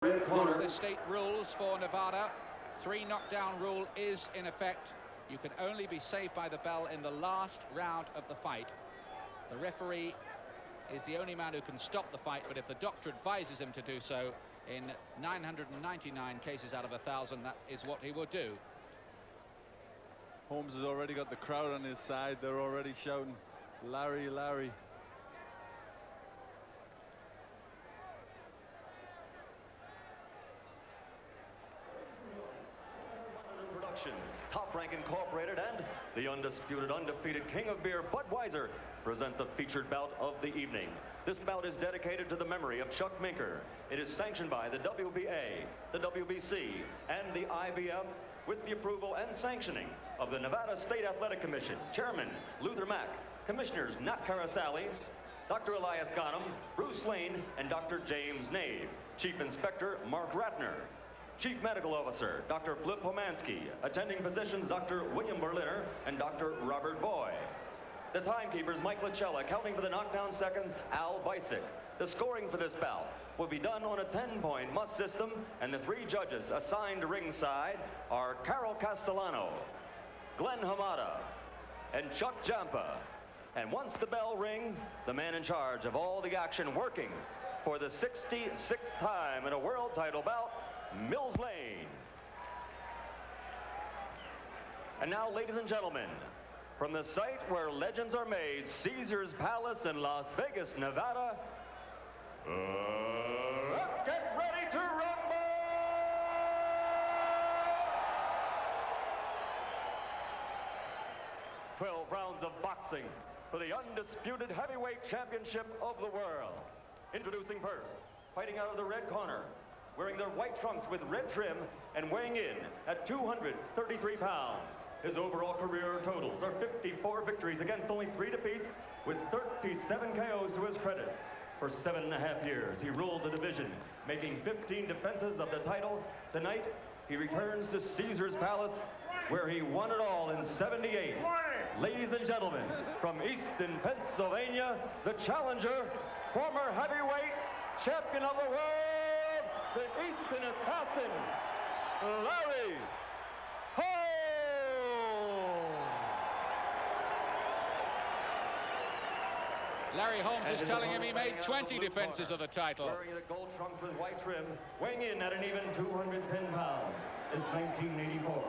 Red corner. The state rules for Nevada. 3 knockdown rule is in effect. You can only be saved by the bell in the last round of the fight. The referee is the only man who can stop the fight, but if the doctor advises him to do so, in 999 cases out of 1,000, that is what he will do. Holmes has already got the crowd on his side. They're already shouting, "Larry, Larry." Top Rank Incorporated and the undisputed, undefeated king of beer, Budweiser, present the featured bout of the evening. This bout is dedicated to the memory of Chuck Minker. It is sanctioned by the WBA, the WBC, and the IBF, with the approval and sanctioning of the Nevada State Athletic Commission, Chairman Luther Mack, Commissioners Nat Carasali, Dr. Elias Ghanem, Bruce Lane, and Dr. James Nave, Chief Inspector Mark Ratner, Chief Medical Officer, Dr. Flip Pomansky, attending physicians, Dr. William Berliner and Dr. Robert Boy. The timekeepers, Mike Lachella, counting for the knockdown seconds, Al Bisick. The scoring for this bout will be done on a 10-point must system, and the 3 judges assigned ringside are Carol Castellano, Glenn Hamada, and Chuck Jampa. And once the bell rings, the man in charge of all the action working for the 66th time in a world title bout, Mills Lane. And now, ladies and gentlemen, from the site where legends are made, Caesar's Palace in Las Vegas, Nevada, let's get ready to rumble! 12 rounds of boxing for the undisputed heavyweight championship of the world. Introducing first, fighting out of the red corner, wearing their white trunks with red trim and weighing in at 233 pounds. His overall career totals are 54 victories against only 3 defeats, with 37 KOs to his credit. For 7.5 years, he ruled the division, making 15 defenses of the title. Tonight, he returns to Caesar's Palace, where he won it all in '78. Ladies and gentlemen, from Easton, Pennsylvania, the challenger, former heavyweight champion of the world, the Easton Assassin, Larry Holmes. Larry Holmes is telling him he made 20 defenses of the title. Wearing the gold trunks with white trim, weighing in at an even 210 pounds, is 1984.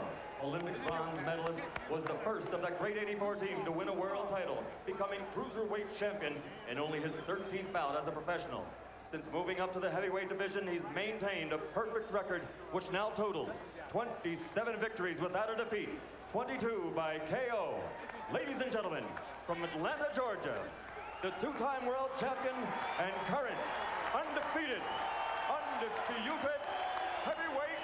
Olympic bronze medalist, was the first of that great '84 team to win a world title, becoming cruiserweight champion in only his 13th bout as a professional. Since moving up to the heavyweight division, he's maintained a perfect record, which now totals 27 victories without a defeat, 22 by KO. Ladies and gentlemen, from Atlanta, Georgia, the 2-time world champion and current undefeated, undisputed heavyweight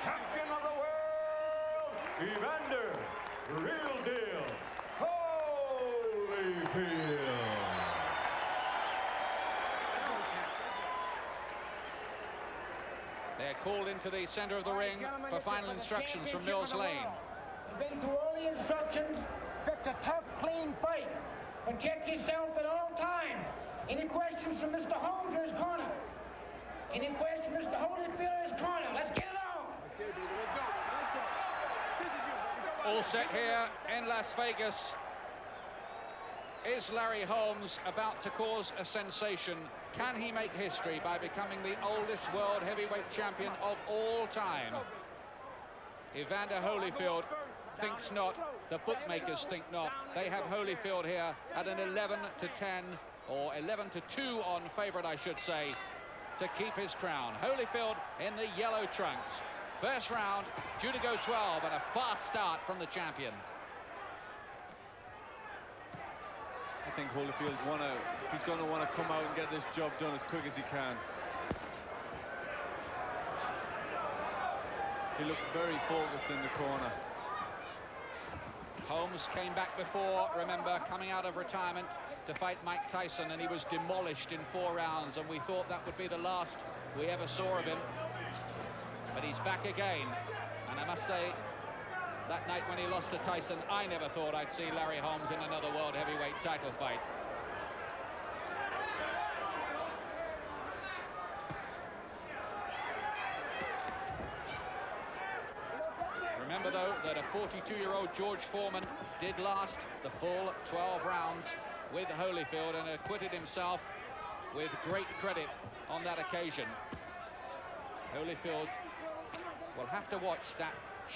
champion of the world, Evander, real deal, Holyfield. They're called into the center of the ring for final instructions from Mills Lane. You've been through all the instructions, picked a tough, clean fight. Protect yourself at all times. Any questions from Mr. Holmes or his corner? Any questions, Mr. Holyfield or his corner? Let's get it on. All set here in Las Vegas. Is Larry Holmes about to cause a sensation? Can he make history by becoming the oldest world heavyweight champion of all time? Evander Holyfield thinks not. The bookmakers think not. They have Holyfield here at an 11-10, or 11-2 on favorite, I should say, to keep his crown. Holyfield in the yellow trunks. First round due to go 12, and a fast start from the champion. I think Holyfield's he's going to want to come out and get this job done as quick as he can. He looked very focused in the corner. Holmes came back before, remember, coming out of retirement to fight Mike Tyson, and he was demolished in 4 rounds, and we thought that would be the last we ever saw of him. But he's back again, and I must say, that night when he lost to Tyson, I never thought I'd see Larry Holmes in another world heavyweight title fight. 42-year-old George Foreman did last the full 12 rounds with Holyfield and acquitted himself with great credit on that occasion. Holyfield will have to watch that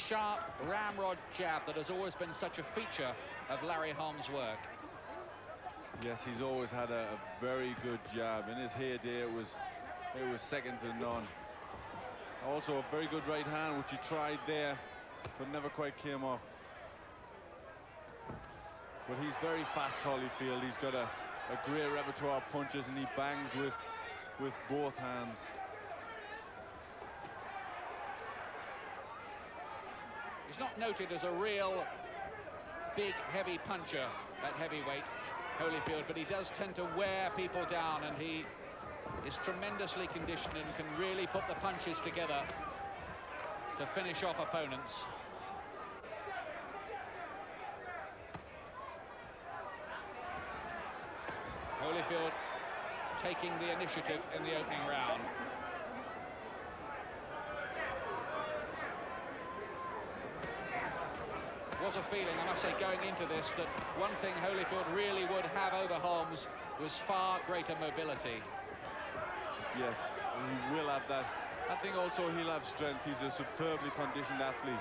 sharp ramrod jab that has always been such a feature of Larry Holmes' work. Yes, he's always had a very good jab. In his heyday, it was second to none. Also a very good right hand, which he tried there, but never quite came off. But he's very fast, Holyfield. He's got a great repertoire of punches, and he bangs with both hands. He's not noted as a real big, heavy puncher at heavyweight, Holyfield, but he does tend to wear people down, and he is tremendously conditioned and can really put the punches together to finish off opponents. Holyfield taking the initiative in the opening round. Was a feeling, I must say, going into this, that one thing Holyfield really would have over Holmes was far greater mobility. Yes, he will have that. I think also he'll have strength. He's a superbly conditioned athlete.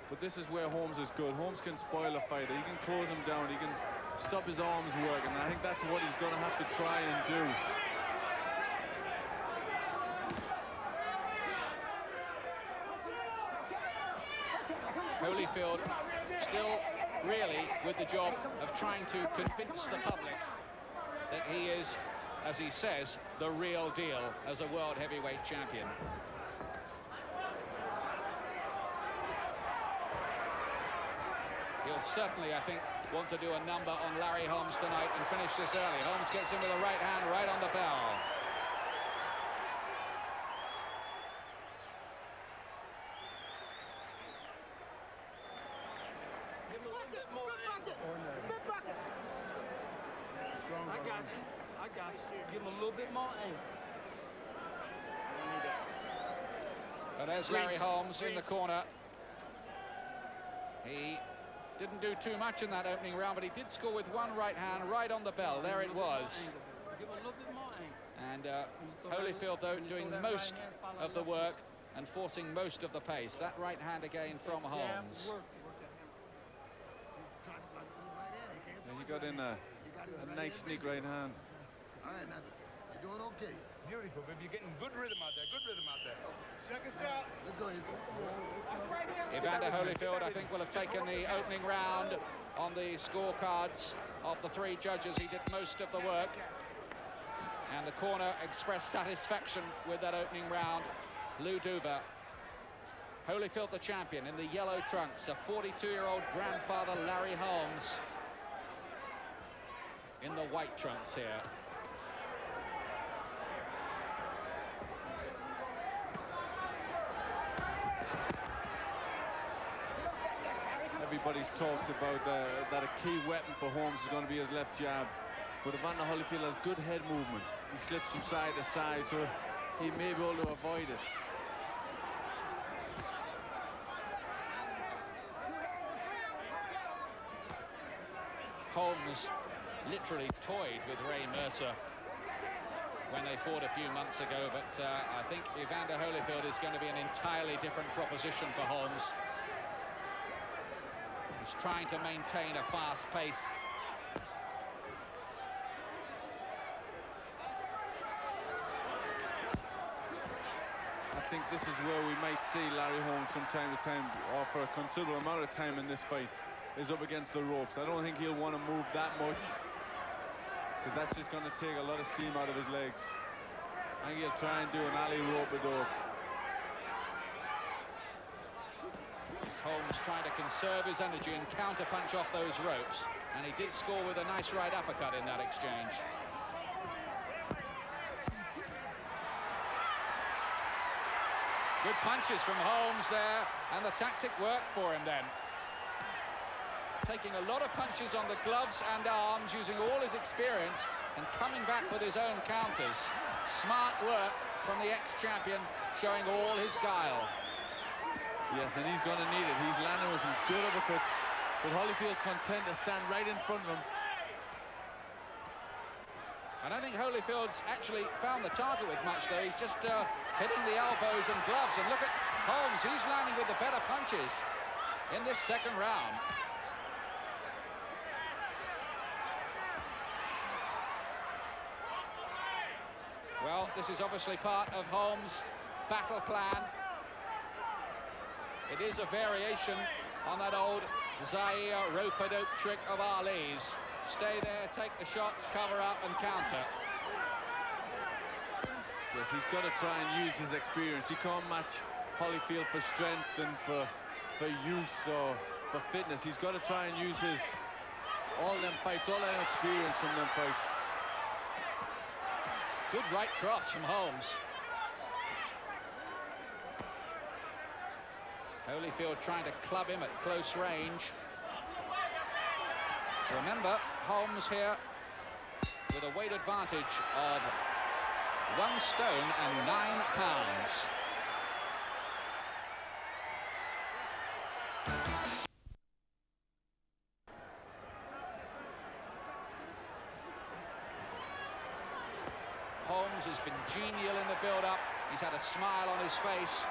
But this is where Holmes is good. Holmes can spoil a fighter. He can close him down. He can stop his arms working. And I think that's what he's going to have to try and do. Holyfield still really with the job of trying to convince the public that he is, as he says, the real deal as a world heavyweight champion. He'll certainly, I think, want to do a number on Larry Holmes tonight and finish this early. Holmes gets him with a right hand right on the bell. I got you. Give him a little bit more aim. And there's Larry Holmes in the corner. He didn't do too much in that opening round, but he did score with one right hand right on the bell. There it was. Give him a little bit more aim. And Holyfield, though, doing most of the work and forcing most of the pace. That right hand again from Holmes. And he got in a nice sneak right hand. All right, now, you're doing okay. Beautiful, baby. You're getting good rhythm out there. Good rhythm out there. Second shot. Let's go, Izzy. Evander Holyfield, I think, will have taken the opening round on the scorecards of the three judges. He did most of the work. And the corner expressed satisfaction with that opening round. Lou Duva. Holyfield, the champion, in the yellow trunks. A 42-year-old grandfather, Larry Holmes, in the white trunks here. Everybody's talked about that a key weapon for Holmes is going to be his left jab. But Evander Holyfield has good head movement. He slips from side to side, so he may be able to avoid it. Holmes literally toyed with Ray Mercer when they fought a few months ago, but I think Evander Holyfield is going to be an entirely different proposition for Holmes. He's trying to maintain a fast pace. I think this is where we might see Larry Holmes from time to time, or for a considerable amount of time in this fight, is up against the ropes. I don't think he'll want to move that much, because that's just going to take a lot of steam out of his legs. I think he'll try and do an alley rope-a-dope. Holmes trying to conserve his energy and counter-punch off those ropes, and he did score with a nice right uppercut in that exchange. Good punches from Holmes there, and the tactic worked for him then. Taking a lot of punches on the gloves and arms, using all his experience, and coming back with his own counters. Smart work from the ex-champion, showing all his guile. Yes, and he's going to need it. He's landing with some good uppercuts, but Holyfield's content to stand right in front of him. I don't think Holyfield's actually found the target with much, though. He's just hitting the elbows and gloves. And look at Holmes, he's landing with the better punches in this second round. Well, this is obviously part of Holmes' battle plan. It is a variation on that old Zaire rope-a-dope trick of Ali's. Stay there, take the shots, cover up and counter. Yes, he's got to try and use his experience. He can't match Holyfield for strength and for youth or for fitness. He's got to try and use all them fights, all that experience from them fights. Good right cross from Holmes. Holyfield trying to club him at close range. Remember, Holmes here with a weight advantage of 1 stone and 9 pounds. Holmes has been genial in the build-up. He's had a smile on his face.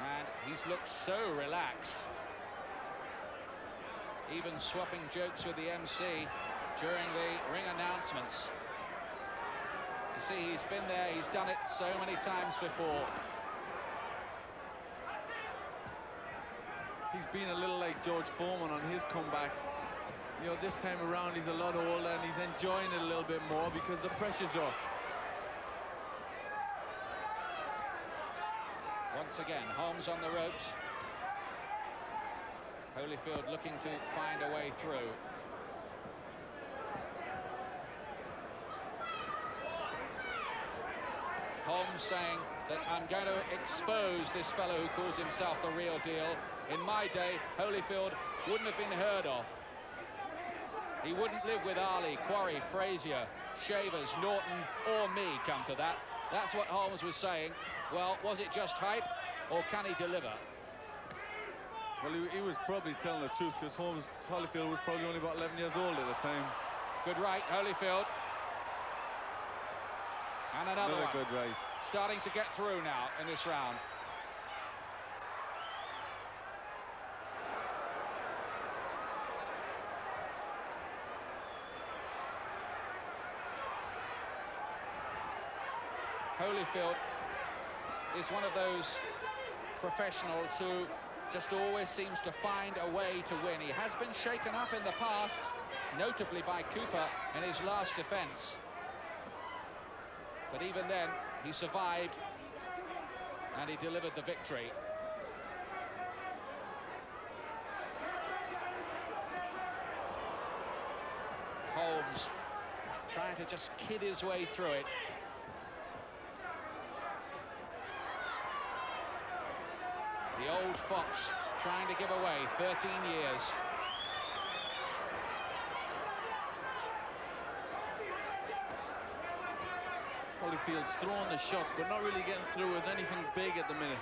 And he's looked so relaxed. Even swapping jokes with the MC during the ring announcements. You see, he's been there, he's done it so many times before. He's been a little like George Foreman on his comeback. You know, this time around he's a lot older and he's enjoying it a little bit more because the pressure's off. Once again, Holmes on the ropes. Holyfield looking to find a way through. Holmes saying that I'm going to expose this fellow who calls himself the real deal. In my day, Holyfield wouldn't have been heard of. He wouldn't live with Ali, Quarry, Frazier, Shavers, Norton, or me, come to that. That's what Holmes was saying. Well, was it just hype, or can he deliver? Well, he was probably telling the truth because Holyfield was probably only about 11 years old at the time. Good right, Holyfield. And another one. Good right. Starting to get through now in this round. Holyfield is one of those professionals who just always seems to find a way to win. He has been shaken up in the past, notably by Cooper in his last defense. But even then, he survived and he delivered the victory. Holmes trying to just kid his way through it. The old fox trying to give away 13 years. Holyfield's throwing the shots, but not really getting through with anything big at the minute.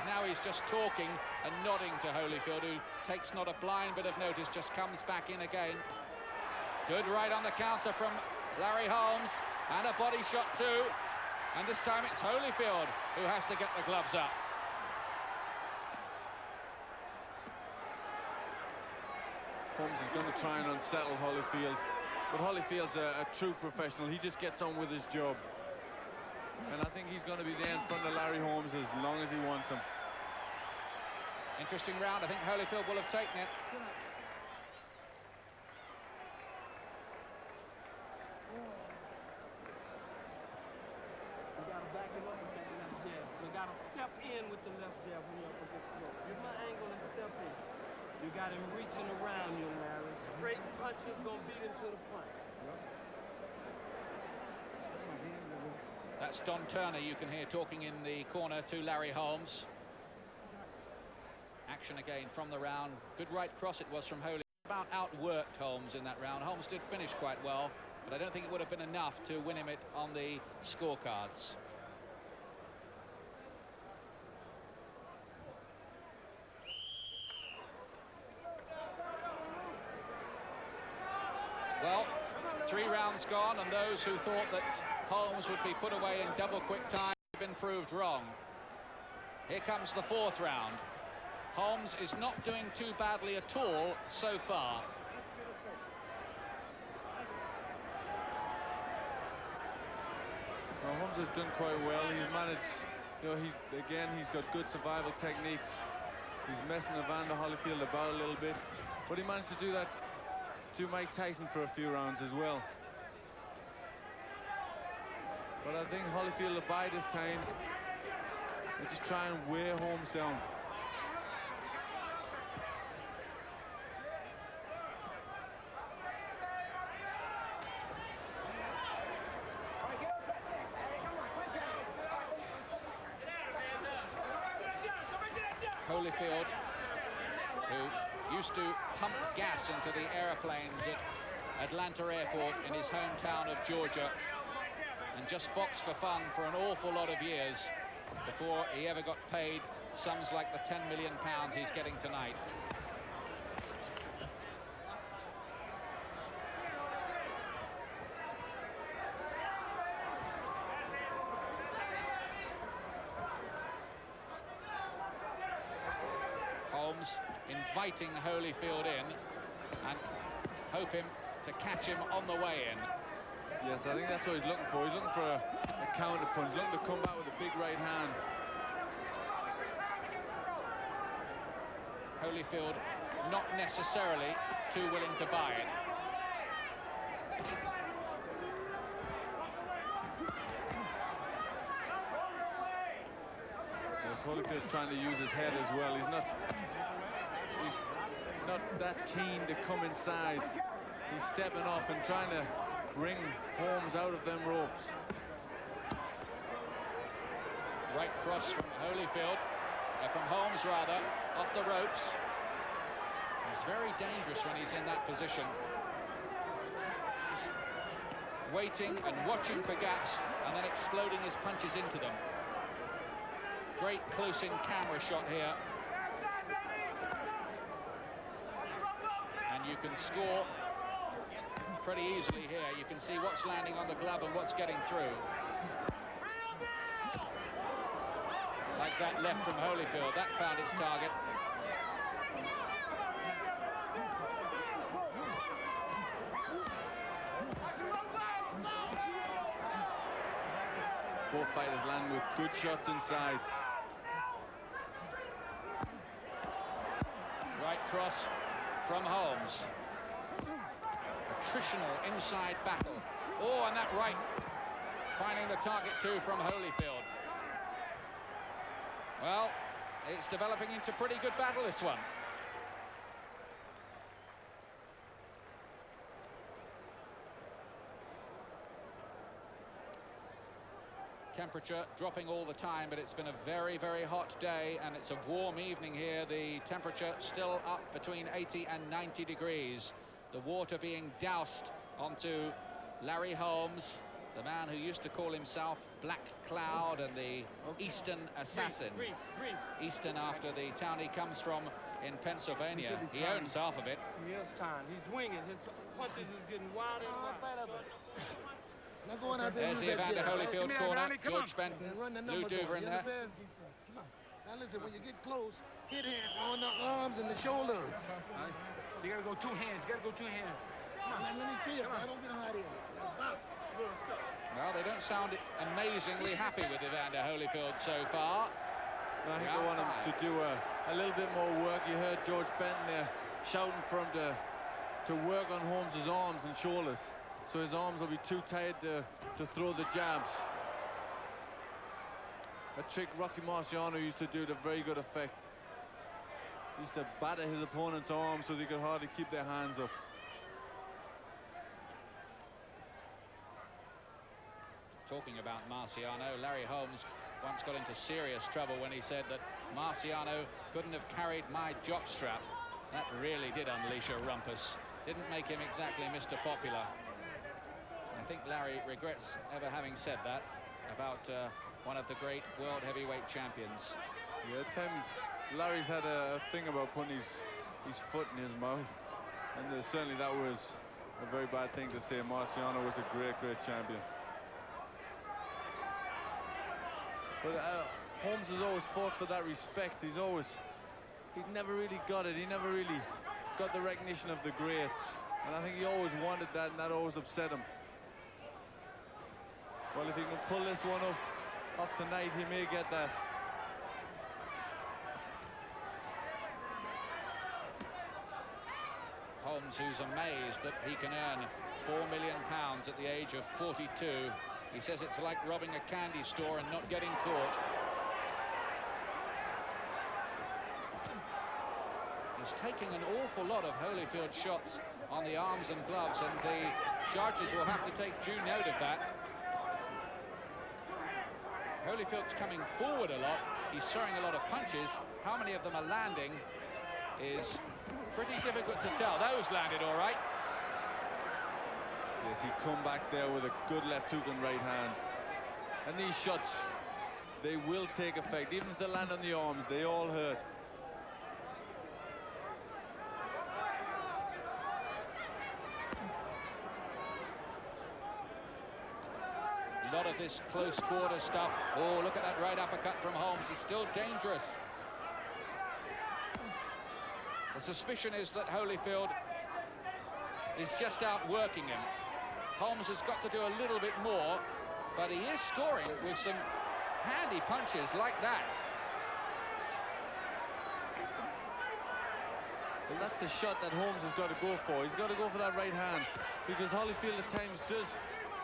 Now he's just talking and nodding to Holyfield, who takes not a blind bit of notice, just comes back in again. Good right on the counter from Larry Holmes, and a body shot too. And this time it's Holyfield who has to get the gloves up. Holmes is going to try and unsettle Holyfield, but Holyfield's a true professional. He just gets on with his job. And I think he's going to be there in front of Larry Holmes as long as he wants him. Interesting round. I think Holyfield will have taken it. Back him up with that left jab. You got to step in with the left jab when you're up against the rope. Give my angle and step in. You got him reaching around you, Larry. Straight punches gonna beat him to the punch. That's Don Turner, you can hear talking in the corner to Larry Holmes. Action again from the round. Good right cross it was from Holyfield. About outworked Holmes in that round. Holmes did finish quite well. but I don't think it would have been enough to win him it on the scorecards. Well, 3 rounds gone, and those who thought that Holmes would be put away in double quick time have been proved wrong. Here comes the 4th round. Holmes is not doing too badly at all so far. Well, Holmes has done quite well. He's managed, you know, he's got good survival techniques. He's messing Evander Holyfield about a little bit, but he managed to do that to Mike Tyson for a few rounds as well. But I think Holyfield will bide his time and just try and wear Holmes down. Holyfield, who used to pump gas into the aeroplanes at Atlanta Airport in his hometown of Georgia, and just boxed for fun for an awful lot of years before he ever got paid sums like the £10 million he's getting tonight. Holmes inviting Holyfield in and hoping to catch him on the way in. Yes, I think that's what he's looking for. He's looking for a counter punch. He's looking to come back with a big right hand. Holyfield not necessarily too willing to buy it. Yes, Holyfield's trying to use his head as well. He's not that keen to come inside. He's stepping off and trying to bring Holmes out of them ropes. Right cross from Holyfield, from Holmes rather, off the ropes. He's very dangerous when he's in that position. Just waiting and watching for gaps and then exploding his punches into them. Great close-in camera shot here. And you can score pretty easily here. You can see what's landing on the glove and what's getting through. Like that left from Holyfield, that found its target. Both fighters land with good shots inside. Right cross from Holmes. Attritional inside battle. Oh, and that right finding the target too from Holyfield. Well, it's developing into pretty good battle, this one. Temperature dropping all the time, but it's been a very, very hot day, and it's a warm evening here. The temperature still up between 80 and 90 degrees. The water being doused onto Larry Holmes, the man who used to call himself Black Cloud and the Eastern Assassin. Eastern after the town he comes from in Pennsylvania. He owns half of it. He is time. He's winging. His punches is getting wilder and wilder. There's the Evander Holyfield corner. George Bent, Lou Duver in there. Now listen, when you get close, hit him on the arms and the shoulders. You gotta go 2 hands. You gotta go 2 hands. Let me see it. I don't get hot here. Well, they don't sound amazingly happy with Evander Holyfield so far. I think they want him to do a little bit more work. You heard George Benton there shouting for him to work on Holmes' arms and shoulders, so his arms will be too tired to throw the jabs. A trick Rocky Marciano used to do to very good effect. He used to batter his opponent's arms so they could hardly keep their hands up. Talking about Marciano, Larry Holmes once got into serious trouble when he said that Marciano couldn't have carried my jockstrap. That really did unleash a rumpus. Didn't make him exactly Mr. Popular. think Larry regrets ever having said that about one of the great world heavyweight champions. Yeah, at times Larry's had a thing about putting his foot in his mouth, and certainly that was a very bad thing to say. Marciano was a great champion. But Holmes has always fought for that respect. He's never really got it. He never really got the recognition of the greats. And I think he always wanted that, and that always upset him. Well, if he can pull this one off tonight, he may get that. Holmes, who's amazed that he can earn £4 million at the age of 42. He says it's like robbing a candy store and not getting caught. He's taking an awful lot of Holyfield shots on the arms and gloves, and the judges will have to take due note of that. Holyfield's coming forward a lot. He's throwing a lot of punches. How many of them are landing is pretty difficult to tell. Those landed all right. Yes, he come back there with a good left hook and right hand. And these shots, they will take effect. Even if they land on the arms, they all hurt. A lot of this close quarter stuff. Oh, look at that right uppercut from Holmes. He's still dangerous. The suspicion is that Holyfield is just outworking him. Holmes has got to do a little bit more, but he is scoring with some handy punches like that. Well, that's the shot that Holmes has got to go for. He's got to go for that right hand, because Holyfield at times does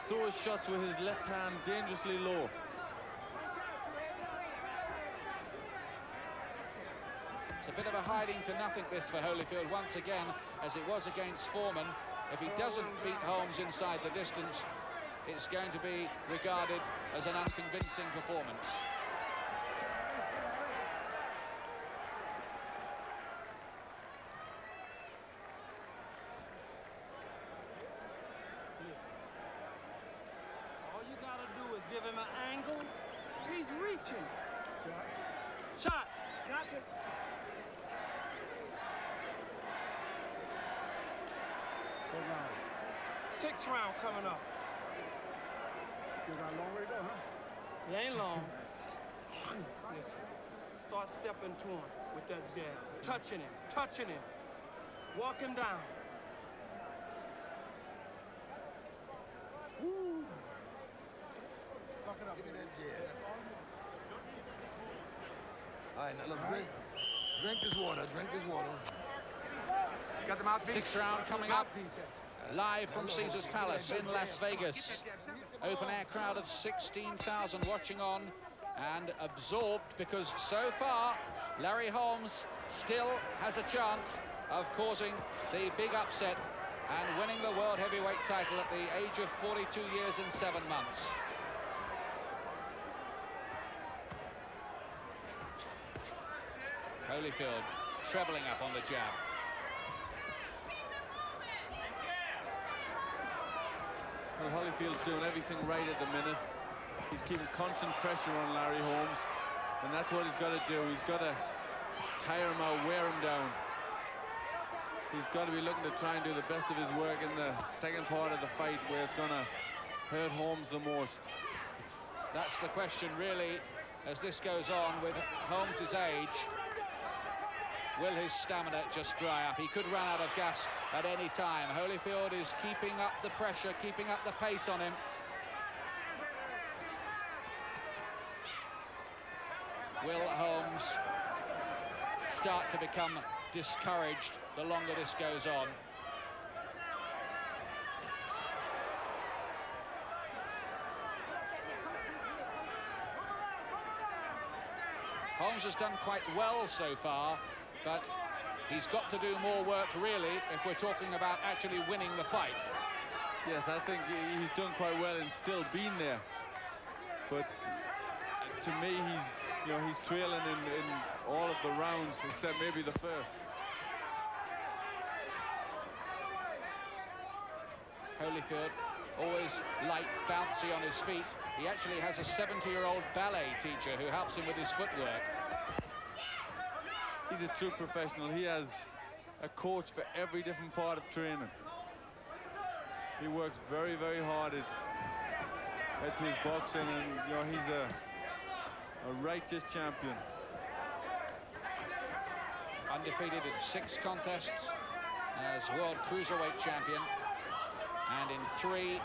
throw his shots with his left hand dangerously low. It's a bit of a hiding to nothing this for Holyfield once again, as it was against Foreman. If he doesn't beat Holmes inside the distance, it's going to be regarded as an unconvincing performance. All you gotta do is give him an angle. He's reaching. Shot. Gotcha. Sixth round coming up. You got a long way to go, huh? It ain't long. Listen, start stepping to him with that jab. Touching him. Walk him down. Woo! Suck it up. Give me that jab. All right, now look, drink this water. Got the mouthpiece. Sixth round coming up. Live from Caesars Palace in Las Vegas. Open air crowd of 16,000 watching on and absorbed, because so far Larry Holmes still has a chance of causing the big upset and winning the world heavyweight title at the age of 42 years and 7 months. Holyfield trebling up on the jab. Well, Holyfield's doing everything right at the minute. He's keeping constant pressure on Larry Holmes, and that's what he's got to do. He's got to tire him out, wear him down. He's got to be looking to try and do the best of his work in the second part of the fight, where it's going to hurt Holmes the most. That's the question, really, as this goes on with Holmes' age. Will his stamina just dry up? He could run out of gas at any time. Holyfield is keeping up the pressure, keeping up the pace on him. Will Holmes start to become discouraged the longer this goes on? Holmes has done quite well so far, but he's got to do more work, really, if we're talking about actually winning the fight. Yes, I think he's done quite well and still been there. But to me, he's trailing in all of the rounds, except maybe the first. Holyfield always light, bouncy on his feet. He actually has a 70-year-old ballet teacher who helps him with his footwork. He's a true professional. He has a coach for every different part of training. He works very, very hard at his boxing, and you know, he's a righteous champion. Undefeated in 6 contests as world cruiserweight champion, and in 3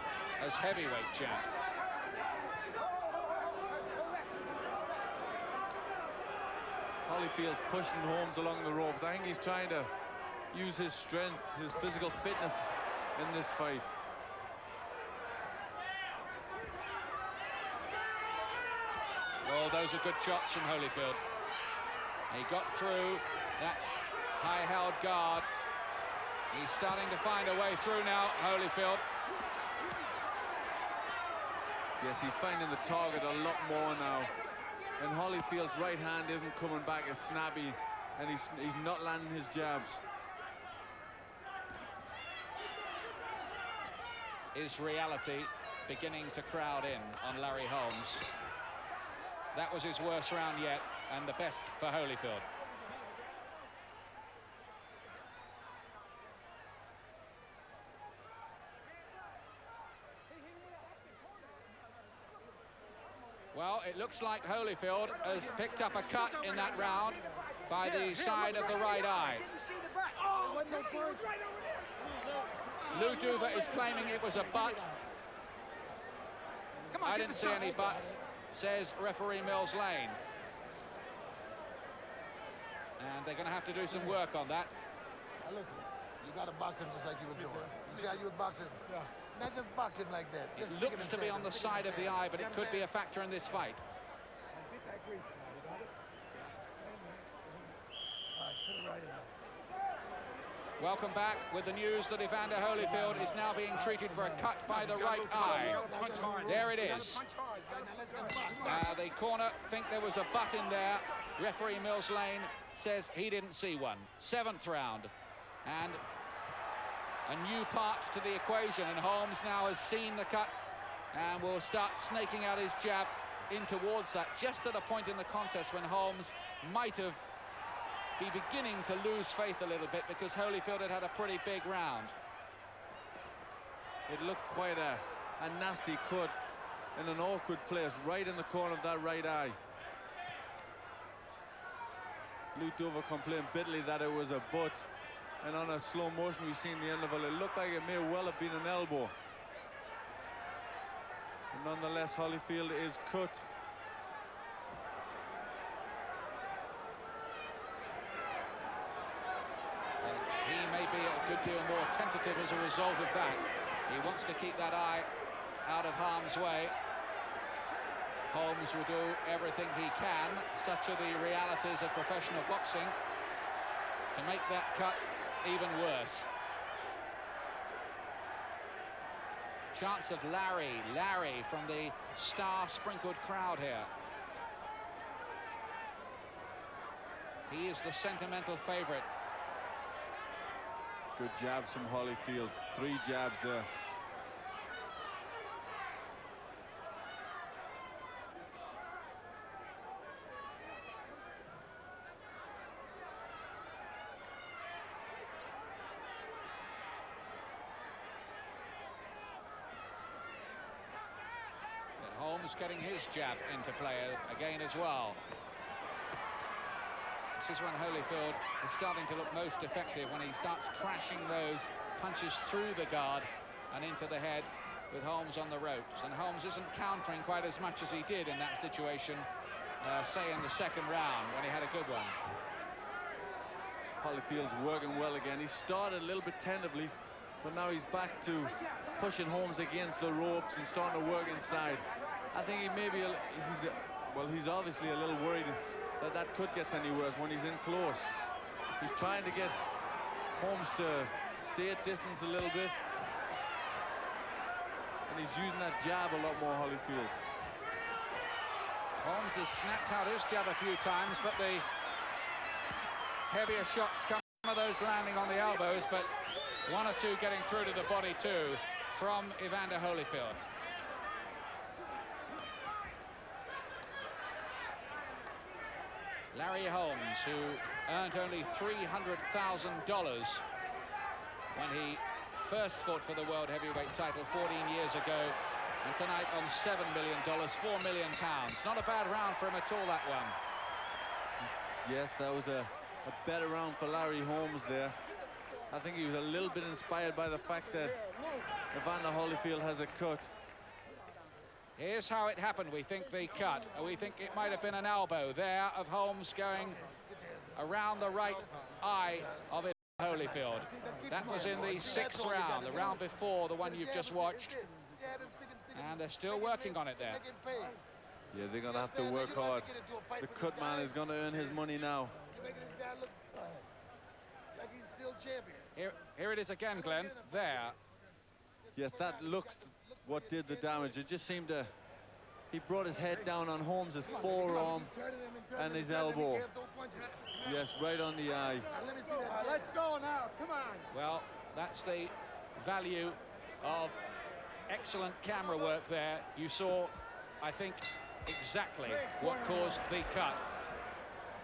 as heavyweight champ. Holyfield's pushing Holmes along the ropes. I think he's trying to use his strength, his physical fitness in this fight. Well, those are good shots from Holyfield. He got through that high-held guard. He's starting to find a way through now, Holyfield. Yes, he's finding the target a lot more now. And Holyfield's right hand isn't coming back as snappy, and he's not landing his jabs. Is reality beginning to crowd in on Larry Holmes? That was his worst round yet, and the best for Holyfield. Well, it looks like Holyfield has picked up a cut in that round by the side of the right eye. Lou Duva is claiming it was a butt. I didn't see any butt, says referee Mills Lane. And they're going to have to do some work on that. Now listen, you got to box him just like you was doing. You see how you was boxing? Yeah. Not just box him like that. It looks to be on the side of the eye, but it could be a factor in this fight. Welcome back with the news that Evander Holyfield is now being treated for a cut by the right eye. There it is. The corner think there was a butt in there. Referee Mills Lane says he didn't see one. 7th round. And a new part to the equation, and Holmes now has seen the cut and will start snaking out his jab in towards that, just at a point in the contest when Holmes might have be beginning to lose faith a little bit, because Holyfield had a pretty big round. It looked quite a nasty cut in an awkward place, right in the corner of that right eye. Lou Duva complained bitterly that it was a butt, and on a slow motion we've seen the end of it. It looked like it may well have been an elbow. And nonetheless, Holyfield is cut. He may be a good deal more tentative as a result of that. He wants to keep that eye out of harm's way. Holmes will do everything he can, such are the realities of professional boxing, to make that cut even worse. Chance of Larry from the star-sprinkled crowd here. He is the sentimental favorite. Good jabs from Holyfield. 3 jabs there. Holmes getting his jab into play again as well. This is when Holyfield is starting to look most effective, when he starts crashing those punches through the guard and into the head with Holmes on the ropes. And Holmes isn't countering quite as much as he did in that situation, say in the 2nd round, when he had a good one. Holyfield's working well again. He started a little bit tentatively, but now he's back to pushing Holmes against the ropes and starting to work inside. I think he may be, he's obviously a little worried that that could get any worse when he's in close. He's trying to get Holmes to stay at distance a little bit, and he's using that jab a lot more, Holyfield. Holmes has snapped out his jab a few times, but the heavier shots, some of those landing on the elbows, but 1 or 2 getting through to the body too. from Evander Holyfield. Larry Holmes, who earned only $300,000 when he first fought for the world heavyweight title 14 years ago, and tonight on $7 million, £4 million. Not a bad round for him at all, that one. Yes, that was a better round for Larry Holmes there. I think he was a little bit inspired by the fact that Evander Holyfield has a cut. Here's how it happened. We think the cut. We think it might have been an elbow there of Holmes going around the right eye of Holyfield. That was in the 6th round, the round before the one you've just watched. And they're still working on it there. Yeah, they're going to have to work hard. The cut man is going to earn his money now. Here it is again, Glenn. There. Yes, that looks what did the damage. It just seemed to... He brought his head down on Holmes' forearm and his elbow. Yes, right on the eye. Let's go now, come on. Well, that's the value of excellent camera work there. You saw, I think, exactly what caused the cut.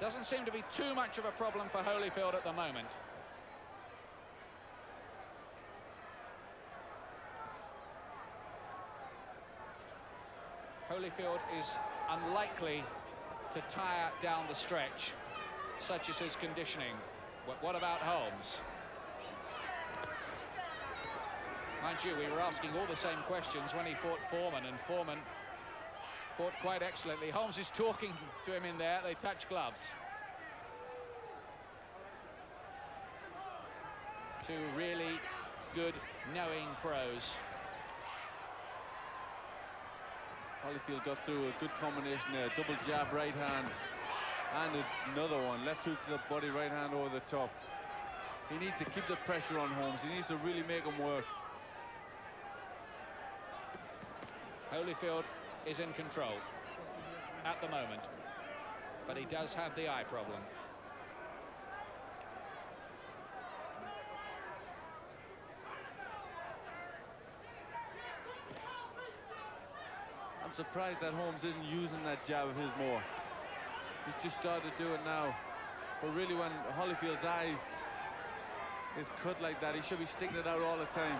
Doesn't seem to be too much of a problem for Holyfield at the moment. Holyfield is unlikely to tire down the stretch, such as his conditioning. What about Holmes? Mind you, we were asking all the same questions when he fought Foreman, and Foreman fought quite excellently. Holmes is talking to him in there. They touch gloves. Two really good, knowing pros. Holyfield got through a good combination there. Double jab, right hand, and another one. Left hook to the body, right hand over the top. He needs to keep the pressure on Holmes. He needs to really make him work. Holyfield is in control at the moment, but he does have the eye problem. I'm surprised that Holmes isn't using that jab of his more. He's just started to do it now. But really, when Holyfield's eye is cut like that, he should be sticking it out all the time.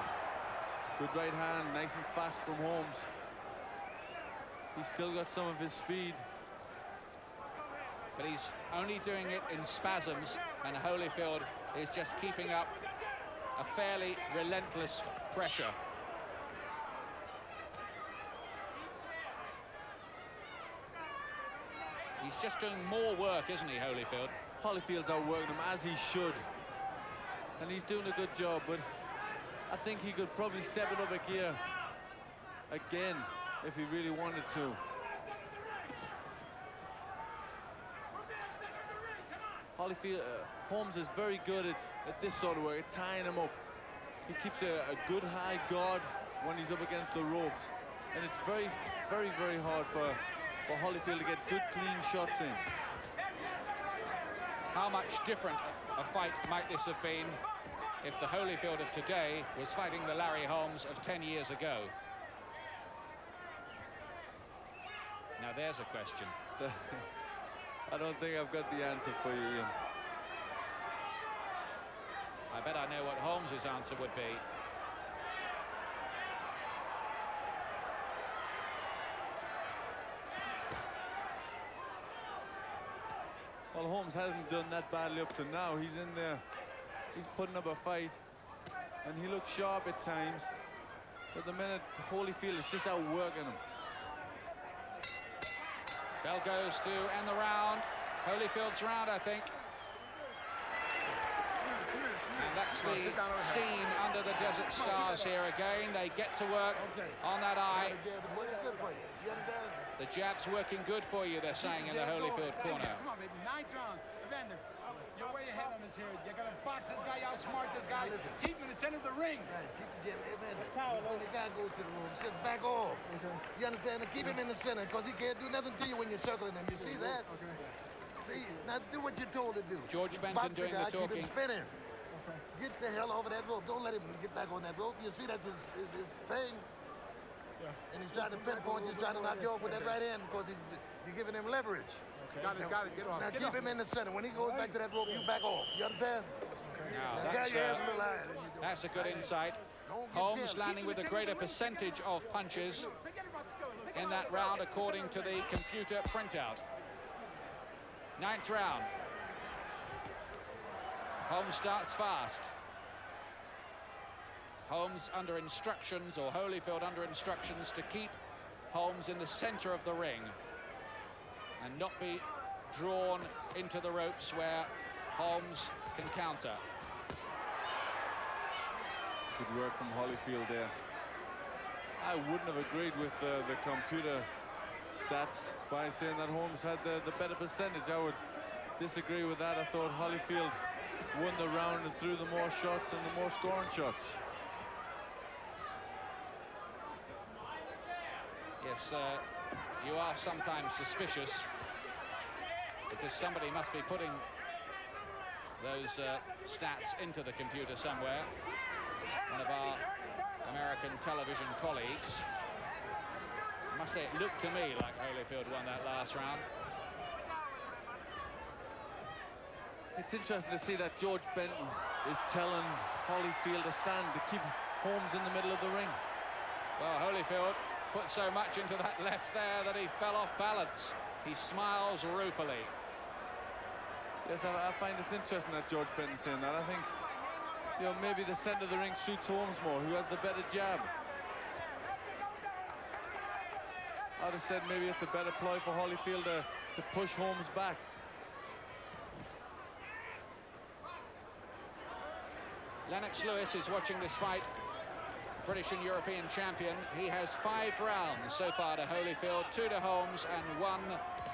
Good right hand, nice and fast from Holmes. He's still got some of his speed. But he's only doing it in spasms, and Holyfield is just keeping up a fairly relentless pressure. He's just doing more work, isn't he, Holyfield? Holyfield's outworking him, as he should. And he's doing a good job, but I think he could probably step it up a gear again if he really wanted to. Holyfield, Holmes is very good at this sort of work, at tying him up. He keeps a good high guard when he's up against the ropes. And it's very, very, very hard for Holyfield to get good, clean shots in. How much different a fight might this have been if the Holyfield of today was fighting the Larry Holmes of 10 years ago? Now there's a question. I don't think I've got the answer for you, Ian. I bet I know what Holmes's answer would be. Well, Holmes hasn't done that badly up to now. He's in there. He's putting up a fight. And he looks sharp at times. But the minute Holyfield is just outworking him. Bell goes to end the round. Holyfield's round, I think. And that's the scene under the Desert Stars here again. They get to work on that eye. The jab's working good for you, they're saying in the Holyfield corner. Come on, baby. 9th round. Evander, you're way ahead on his head. You gotta box this guy, outsmart this guy. Keep him in the center of the ring. Right, keep the jab. Evander, when the guy goes to the room, just back off. You understand? And keep him in the center, because he can't do nothing to you when you're circling him. You see that? See, now do what you're told to do. George Benton doing the talking. Keep him spinning. get the hell over that rope. Don't let him get back on that rope. You see, that's his thing. Yeah. And he's trying to pinpoint, he's trying to knock you off with that right hand because you're giving him leverage. Okay. Got it, get off. Now keep him in the center. When he goes back to that rope, you back off. You understand? Okay. Now, Now, your hands a little higher. that's a good insight. Holmes landing with a greater percentage of punches in that round according to the computer printout. 9th round. Holmes starts fast. Holmes under instructions, or Holyfield under instructions, to keep Holmes in the center of the ring and not be drawn into the ropes where Holmes can counter. Good work from Holyfield there. I wouldn't have agreed with the computer stats by saying that Holmes had the better percentage. I would disagree with that. I thought Holyfield won the round and threw the more shots and the more scoring shots. Yes, you are sometimes suspicious because somebody must be putting those stats into the computer somewhere. One of our American television colleagues. I must say, it looked to me like Holyfield won that last round. It's interesting to see that George Benton is telling Holyfield to stand to keep Holmes in the middle of the ring. Well, Holyfield put so much into that left there that he fell off balance. He smiles ruefully. Yes, I find it interesting that George Benton's saying that. I think, you know, maybe the center of the ring suits Holmes more, who has the better jab. I'd have said maybe it's a better ploy for Holyfield to push Holmes back. Lennox Lewis is watching this fight. British and European champion. He has 5 rounds so far to Holyfield, 2 to Holmes and 1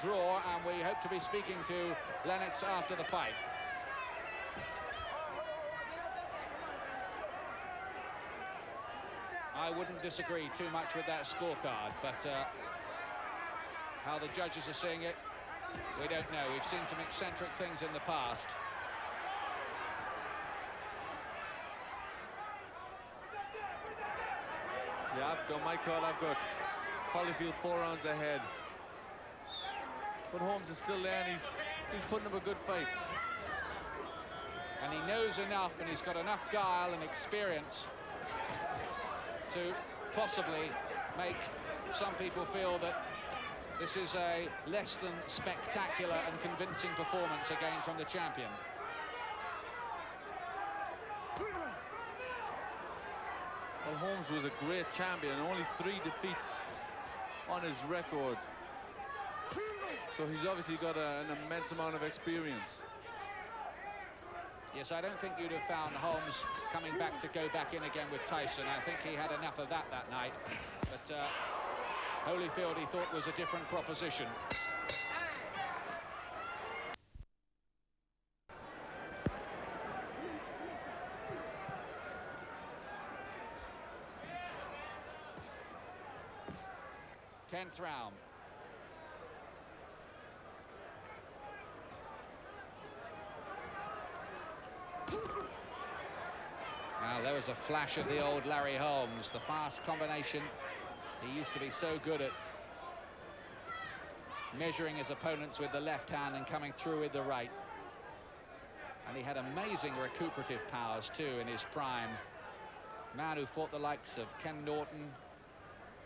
draw, and we hope to be speaking to Lennox after the fight. I wouldn't disagree too much with that scorecard, but how the judges are seeing it, we don't know. We've seen some eccentric things in the past. Yeah, I've got my call. I've got Holyfield 4 rounds ahead. But Holmes is still there, and he's putting up a good fight. And he knows enough, and he's got enough guile and experience to possibly make some people feel that this is a less than spectacular and convincing performance again from the champion. Well, Holmes was a great champion, only 3 defeats on his record. So he's obviously got an immense amount of experience. Yes, I don't think you'd have found Holmes coming back to go back in again with Tyson. I think he had enough of that night. But Holyfield, he thought, was a different proposition. Tenth round. Now, there was a flash of the old Larry Holmes, the fast combination. He used to be so good at measuring his opponents with the left hand and coming through with the right. And he had amazing recuperative powers, too, in his prime. Man who fought the likes of Ken Norton,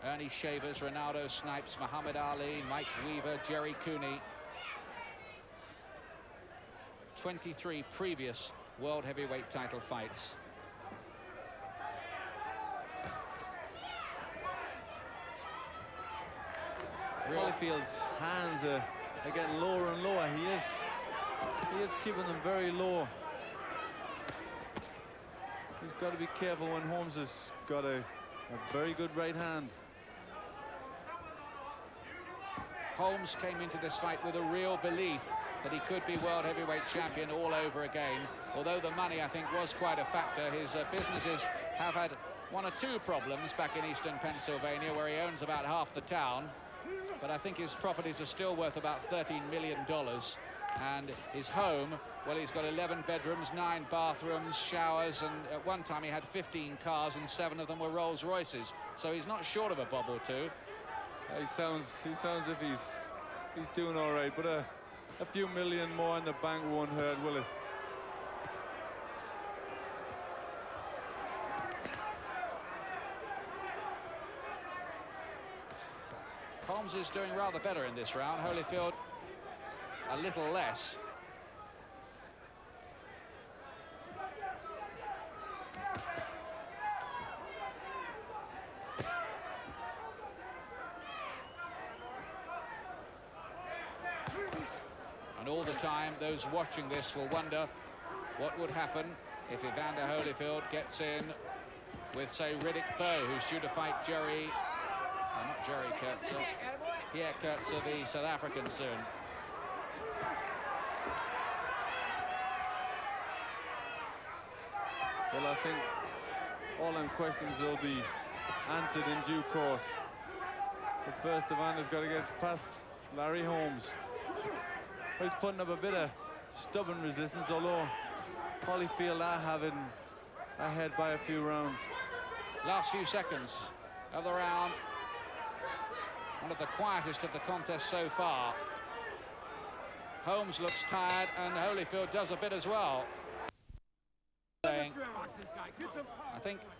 Ernie Shavers, Ronaldo Snipes, Muhammad Ali, Mike Weaver, Jerry Cooney. 23 previous world heavyweight title fights. Holyfield's hands are getting lower and lower. He is keeping them very low. He's got to be careful when Holmes has got a very good right hand. Holmes came into this fight with a real belief that he could be world heavyweight champion all over again. Although the money, I think, was quite a factor. His businesses have had 1 or 2 problems back in eastern Pennsylvania, where he owns about half the town. But I think his properties are still worth about $13 million. And his home, well, he's got 11 bedrooms, 9 bathrooms, showers, and at one time he had 15 cars and 7 of them were Rolls Royces. So he's not short of a bob or two. He sounds as if he's doing all right, but a few million more in the bank won't hurt, will it? Holmes is doing rather better in this round. Holyfield a little less. And all the time, those watching this will wonder what would happen if Evander Holyfield gets in with, say, Riddick Bowe, who's due to fight Jerry... not Jerry Kurtzer, Pierre Kurtzer, the South African, soon. Well, I think all them questions will be answered in due course. But first, Evander's got to get past Larry Holmes. He's putting up a bit of stubborn resistance, although Holyfield are having ahead by a few rounds. Last few seconds of the round. One of the quietest of the contest so far. Holmes looks tired, and Holyfield does a bit as well.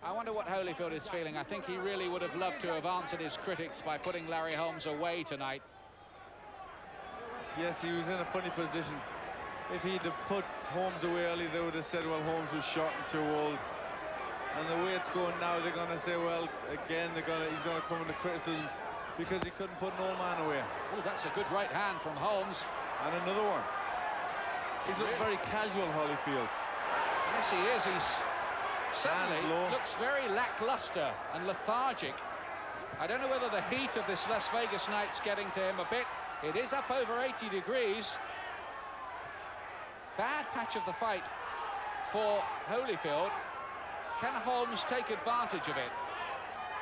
I wonder what Holyfield is feeling. I think he really would have loved to have answered his critics by putting Larry Holmes away tonight. Yes, he was in a funny position. If he'd have put Holmes away early, they would have said, well, Holmes was shot and too old. And the way it's going now, they're going to say, well, again, he's going to come into criticism because he couldn't put an old man away. Oh, that's a good right hand from Holmes. And another one. He's looking very casual, Holyfield. Yes, he is. He's suddenly looks very lackluster and lethargic. I don't know whether the heat of this Las Vegas night's getting to him a bit. It is up over 80 degrees. Bad patch of the fight for Holyfield. Can Holmes take advantage of it?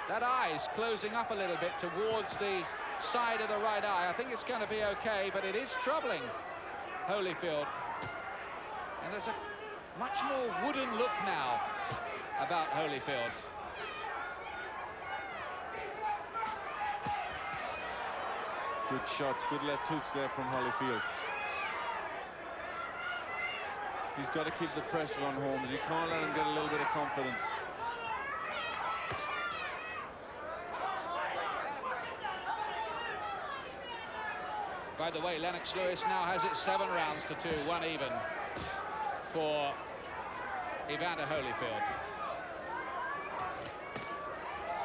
That eye's closing up a little bit towards the side of the right eye. I think it's going to be okay, but it is troubling Holyfield. And there's a much more wooden look now about Holyfield. Good shots, good left hooks there from Holyfield. He's got to keep the pressure on Holmes. He can't let him get a little bit of confidence. By the way, Lennox Lewis now has it 7 rounds to 2, 1 even for Evander Holyfield.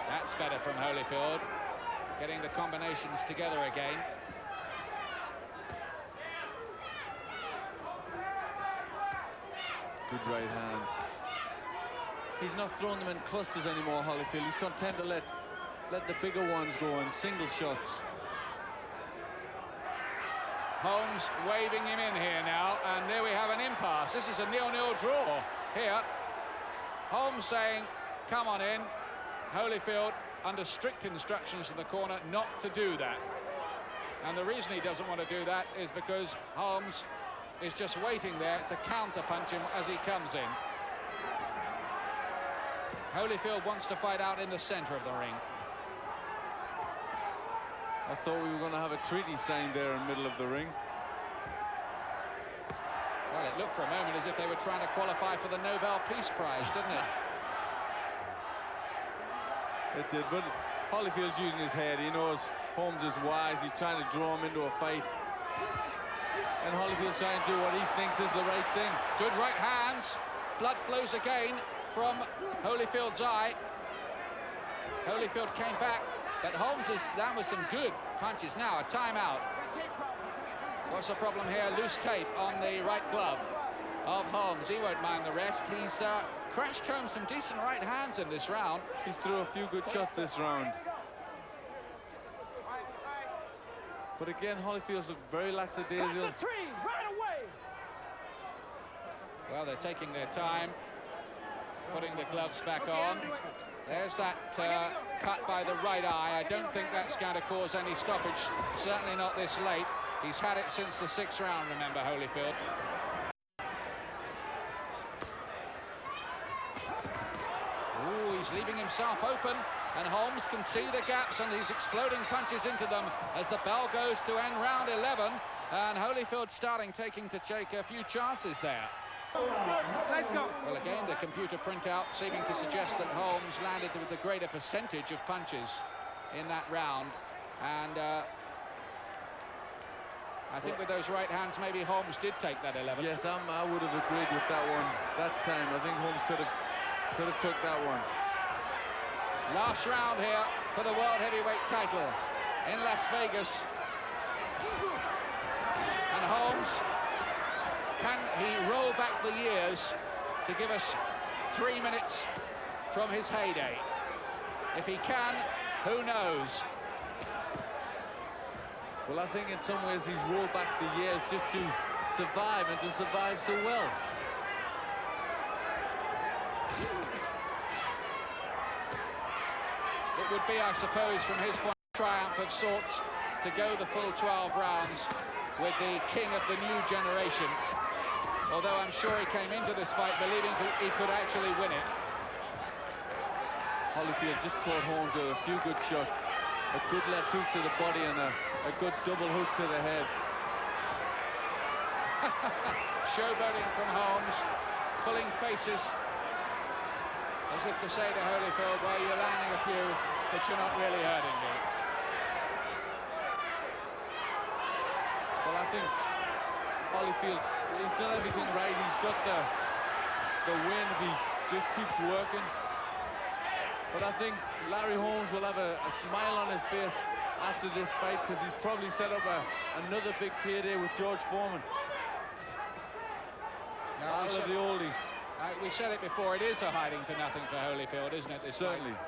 That's better from Holyfield, getting the combinations together again. Good right hand. He's not throwing them in clusters anymore, Holyfield. He's content to let the bigger ones go in single shots. Holmes waving him in here now, and there we have an impasse. This is a 0-0 draw here. Holmes saying, come on in. Holyfield under strict instructions in the corner not to do that. And the reason he doesn't want to do that is because Holmes is just waiting there to counter-punch him as he comes in. Holyfield wants to fight out in the center of the ring. I thought we were going to have a treaty signed there in the middle of the ring. Well, it looked for a moment as if they were trying to qualify for the Nobel Peace Prize, didn't it? It did, but Holyfield's using his head. He knows Holmes is wise. He's trying to draw him into a fight. And Holyfield's trying to do what he thinks is the right thing. Good right hands. Blood flows again from Holyfield's eye. Holyfield came back, but Holmes is down with some good punches now. A timeout. What's the problem here? Loose tape on the right glove of Holmes. He won't mind the rest. He's crashed home some decent right hands in this round. He's threw a few good shots this round. But again, Holyfield's look very lackadaisical. Well, they're taking their time, putting the gloves back on. There's that cut by the right eye. I don't think that's going to cause any stoppage, certainly not this late. He's had it since the 6th round, remember, Holyfield. Ooh, he's leaving himself open, and Holmes can see the gaps, and he's exploding punches into them as the bell goes to end round 11, and Holyfield taking to take a few chances there. Let's go. Well, again, the computer printout seeming to suggest that Holmes landed with a greater percentage of punches in that round, and I think with those right hands, maybe Holmes did take that 11. Yes, I would have agreed with that one that time. I think Holmes could have took that one. Last round here for the World Heavyweight title in Las Vegas. And Holmes, can he roll back the years to give us 3 minutes from his heyday? If he can, who knows? Well, I think in some ways he's rolled back the years just to survive, and to survive so well. It would be, I suppose, from his point, a triumph of sorts to go the full 12 rounds with the king of the new generation. Although I'm sure he came into this fight believing he could actually win it. Holyfield just caught Holmes with a few good shots. A good left hook to the body and a good double hook to the head. Showboating from Holmes, pulling faces, as if to say to Holyfield, well, you're landing a few, but you're not really hurting me. Well, I think he's done everything right. He's got the win if he just keeps working. But I think Larry Holmes will have a smile on his face after this fight, because he's probably set up another big payday with George Foreman. Battle of the oldies. We said it before, it is a hiding to nothing for Holyfield, isn't it? This Certainly. fight?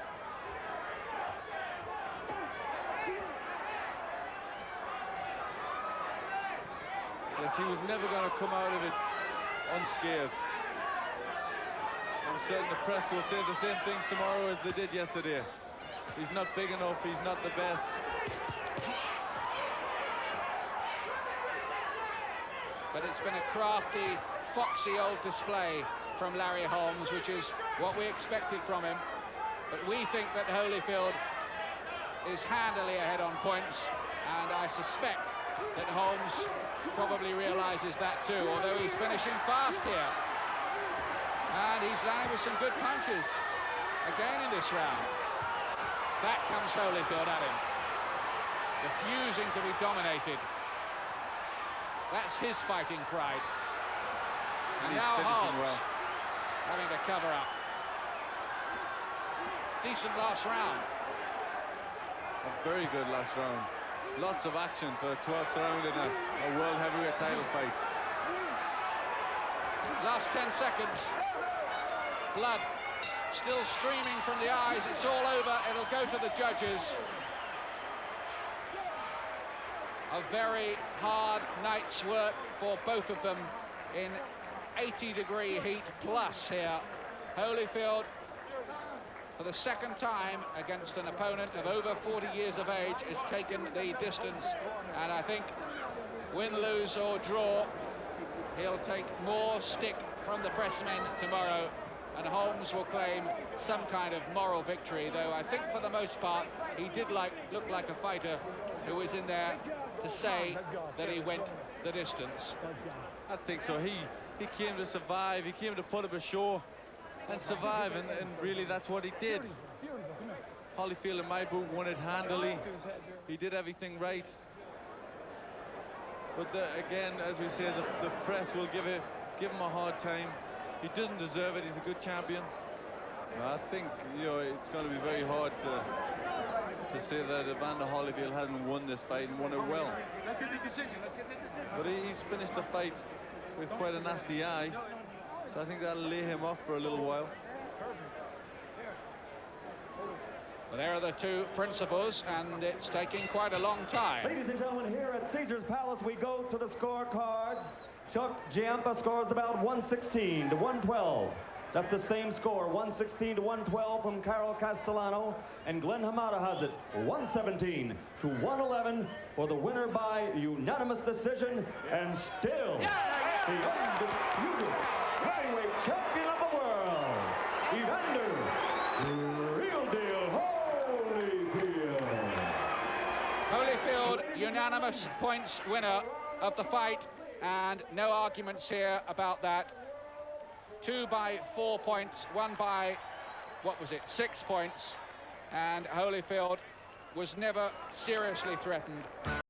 Yes, he was never going to come out of it unscathed. I'm certain the press will say the same things tomorrow as they did yesterday. He's not big enough, he's not the best. But it's been a crafty, foxy old display from Larry Holmes, which is what we expected from him. But we think that Holyfield is handily ahead on points, and I suspect that Holmes probably realizes that too, although he's finishing fast here. And he's landing with some good punches again in this round. Back comes Holyfield at him, refusing to be dominated. That's his fighting pride. And now Holmes well, having to cover up. Decent last round. A very good last round. Lots of action for a 12th round in a World Heavyweight title fight. Last 10 seconds. Blood still streaming from the eyes. It's all over. It'll go to the judges. A very hard night's work for both of them in 80-degree heat plus here. Holyfield, for the second time against an opponent of over 40 years of age, has taken the distance, and I think win, lose or draw, he'll take more stick from the pressmen tomorrow, and Holmes will claim some kind of moral victory, though I think for the most part he did look like a fighter who was in there to say that he went the distance. I think so. He came to survive, he came to put up a show and survive, and really that's what he did. Holyfield, in my book, won it handily. He did everything right. But again, as we say, the press will give him a hard time. He doesn't deserve it. He's a good champion. I think, you know, it's going to be very hard to say that Evander Holyfield hasn't won this fight and won it well. Let's get the decision. Let's get the decision. But he's finished the fight with quite a nasty eye, so I think that'll lay him off for a little while. Well, there are the two principals, and it's taking quite a long time. Ladies and gentlemen, here at Caesar's Palace, we go to the scorecards. Chuck Giampa scores the bout 116 to 112. That's the same score, 116 to 112 from Carol Castellano, and Glenn Hamada has it, 117 to 111 for the winner by unanimous decision, and still the undisputed heavyweight champion of the world, Evander, real deal, Holyfield. Holyfield, unanimous points winner of the fight, and no arguments here about that. 2 by 4 points, 1 by, 6 points, and Holyfield was never seriously threatened.